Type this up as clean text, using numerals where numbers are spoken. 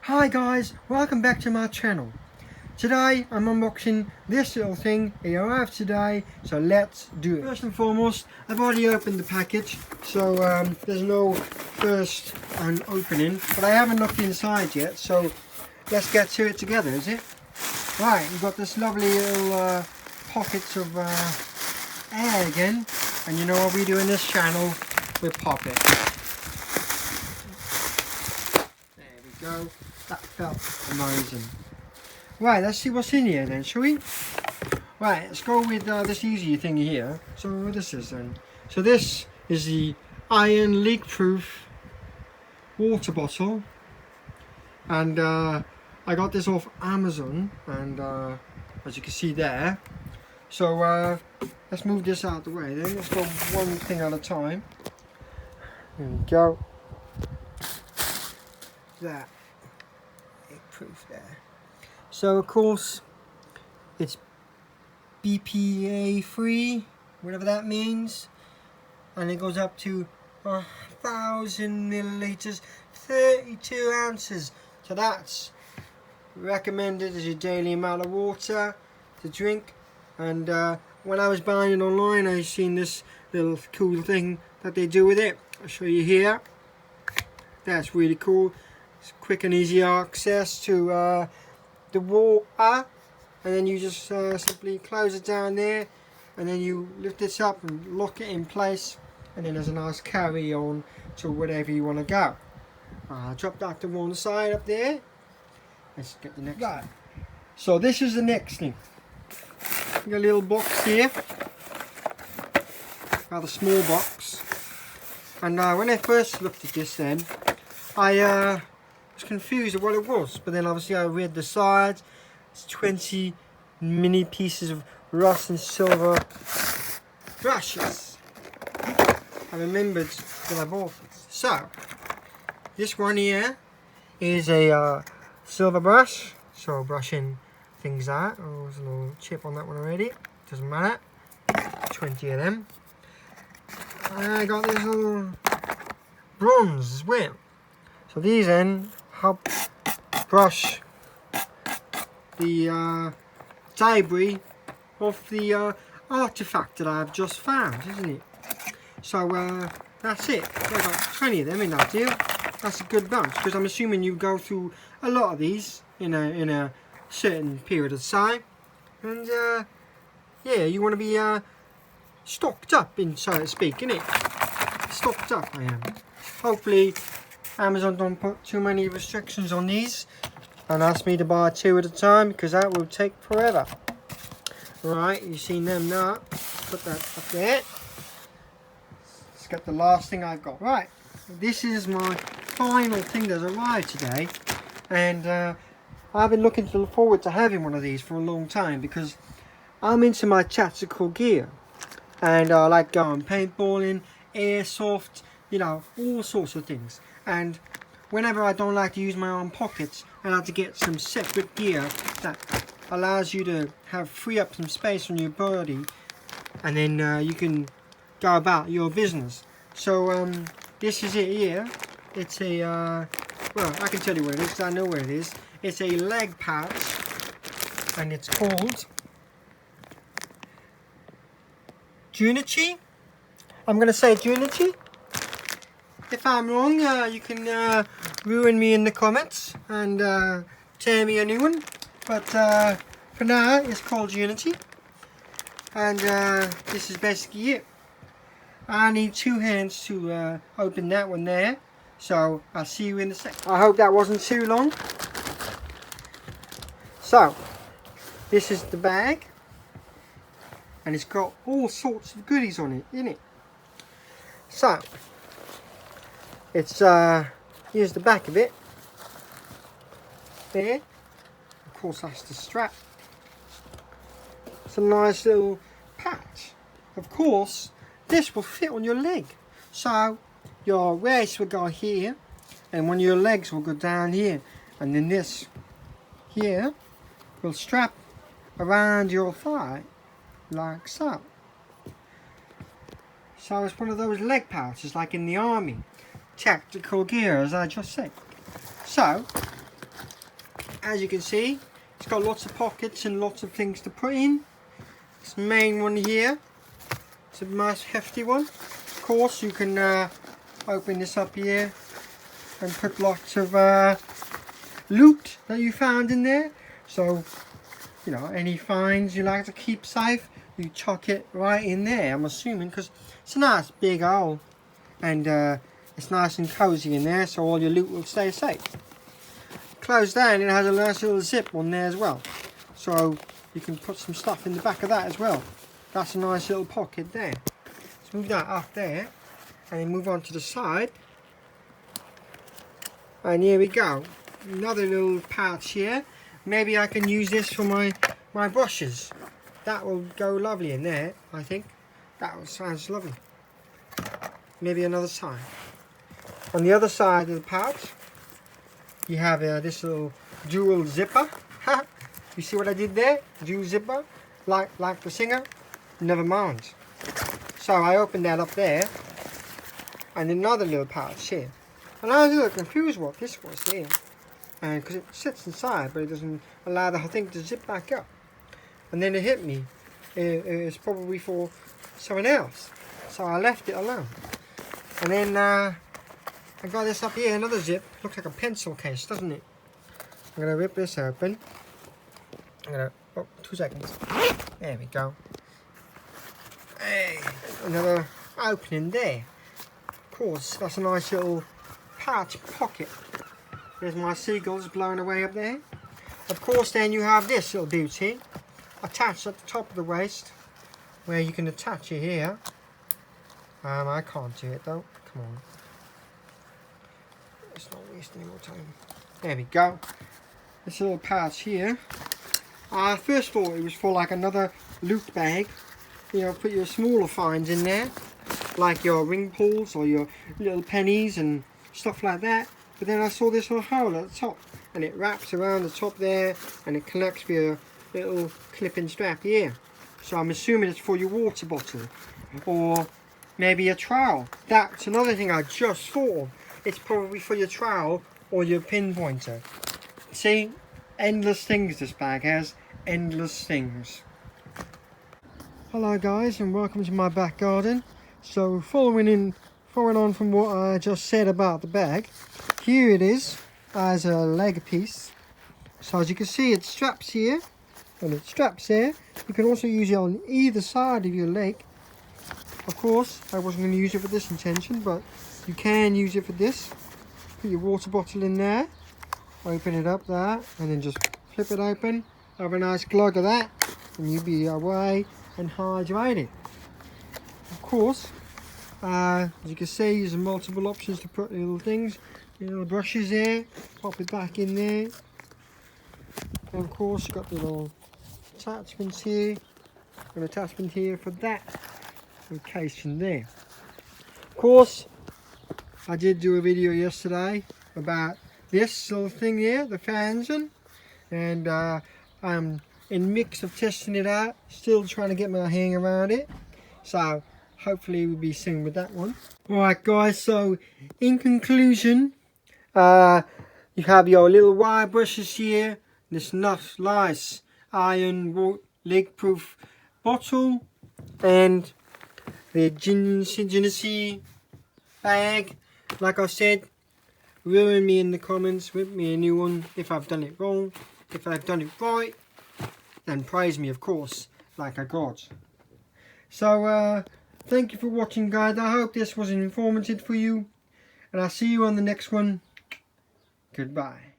Hi guys, welcome back to my channel. Today I'm unboxing this little thing. It arrived today, so let's do it. First and foremost, I've already opened the package, so there's no first opening, but I haven't looked inside yet, so let's get to it together, is it? Right, we've got this lovely little pockets of air again, and you know what we do in this channel, we pop it. There we go. That felt amazing. Right, let's see what's in here then, shall we? Right, let's go with this easier thing here. So what is this then? So this is the iron leak-proof water bottle, and I got this off Amazon, and as you can see there. So let's move this out of the way then. Let's go one thing at a time. There we go. That. Proof there. So of course it's BPA free, whatever that means, and it goes up to 1,000 milliliters, 32 ounces. So that's recommended as your daily amount of water to drink. And when I was buying it online, I seen this little cool thing that they do with it. I'll show you here. That's really cool. It's quick and easy access to the water, and then you just simply close it down there, and then you lift this up and lock it in place, and then there's a nice carry on to whatever you want to go. I'll drop that to one side up there. Let's get the next one. So this is the next thing. Got a little box here, rather small box, and when I first looked at this then, I was confused at what it was, but then obviously I read the sides. It's 20 mini pieces of rust and silver brushes. I remembered that I bought it. So this one here is a silver brush, so brushing things out. Oh, there's a little chip on that one already, doesn't matter. 20 of them. And I got this little bronze as well. So these then help brush the debris of the artifact that I've just found, isn't it? So that's it. I got 20 of them in that deal. That's a good bunch, because I'm assuming you go through a lot of these in a certain period of time, and yeah, you want to be stocked up, so to speak, innit? Stocked up I am. Hopefully Amazon don't put too many restrictions on these and ask me to buy 2 at a time, because that will take forever. Right, you've seen them now. Put that up there. Let's get the last thing I've got. Right, this is my final thing that's arrived today, and I've been looking forward to having one of these for a long time, because I'm into my tactical gear, and I like going paintballing, airsoft, you know, all sorts of things. And whenever I don't like to use my own pockets, I like to get some separate gear that allows you to free up some space on your body, and then you can go about your business. So this is it here. It's a well, I can tell you what it is, because I know where it is. It's a leg pouch, and it's called Unity. I'm going to say Unity. If I'm wrong, you can ruin me in the comments and tear me a new one. But for now, it's called Unity. And this is basically it. I need 2 hands to open that one there. So I'll see you in a sec. I hope that wasn't too long. So this is the bag, and it's got all sorts of goodies on it, isn't it? So it's here's the back of it. There. Of course, that's the strap. It's a nice little patch. Of course, this will fit on your leg. So your waist will go here, and one of your legs will go down here, and then this here will strap around your thigh like so. So it's one of those leg pouches like in the army. Tactical gear, as I just said. So as you can see, it's got lots of pockets and lots of things to put in. This main one here, it's a nice hefty one. Of course, you can open this up here and put lots of loot that you found in there. So, you know, any finds you like to keep safe, you chuck it right in there, I'm assuming, because it's a nice big hole, and it's nice and cozy in there, so all your loot will stay safe. Close down, it has a nice little zip on there as well, so you can put some stuff in the back of that as well. That's a nice little pocket there. Let's move that up there and then move on to the side, and here we go, another little pouch here. Maybe I can use this for my brushes. That will go lovely in there, I think. Sounds lovely. Maybe another side. On the other side of the pouch, you have this little dual zipper. You see what I did there? Dual zipper, like the singer. Never mind. So I opened that up there, and another little pouch here. And I was a little confused what this was here, and because it sits inside, but it doesn't allow the whole thing to zip back up. And then it hit me. It's probably for someone else, so I left it alone. And then I got this up here, another zip. Looks like a pencil case, doesn't it? I'm gonna rip this open. Oh, 2 seconds. There we go. Hey, another opening there. Of course, that's a nice little pouch pocket. There's my seagulls blowing away up there. Of course, then you have this little beauty attached at the top of the waist, where you can attach it here. I can't do it though. Come on. Let's not waste any more time. There we go. This little pouch here. I first thought it was for like another loot bag. You know, put your smaller finds in there, like your ring pulls or your little pennies and stuff like that. But then I saw this little hole at the top, and it wraps around the top there, and it connects with a little clipping strap here. So I'm assuming it's for your water bottle, or maybe a trowel. That's another thing I just thought of. It's probably for your trowel or your pinpointer. See, endless things this bag has, endless things. Hello guys, and welcome to my back garden. So following on from what I just said about the bag, here it is as a leg piece. So as you can see, it straps here and it straps there. You can also use it on either side of your leg. Of course, I wasn't going to use it for this intention, but you can use it for this. Put your water bottle in there, open it up there, and then just flip it open. Have a nice glug of that, and you'll be away and hydrated. Of course, as you can see, there's multiple options to put little things, little brushes there, pop it back in there. And of course, you've got the little attachments here, an attachment here for that location there. Of course, I did do a video yesterday about this little thing here, the fans, and I'm in mix of testing it out, still trying to get my hang around it, so hopefully we'll be soon with that one. Alright guys, so in conclusion, you have your little wire brushes here, this nice iron leak proof bottle, and the Ginny bag. Like I said, ruin me in the comments, rip me a new one if I've done it wrong. If I've done it right, then praise me, of course, like a god. So thank you for watching guys. I hope this was informative for you, and I'll see you on the next one. Goodbye.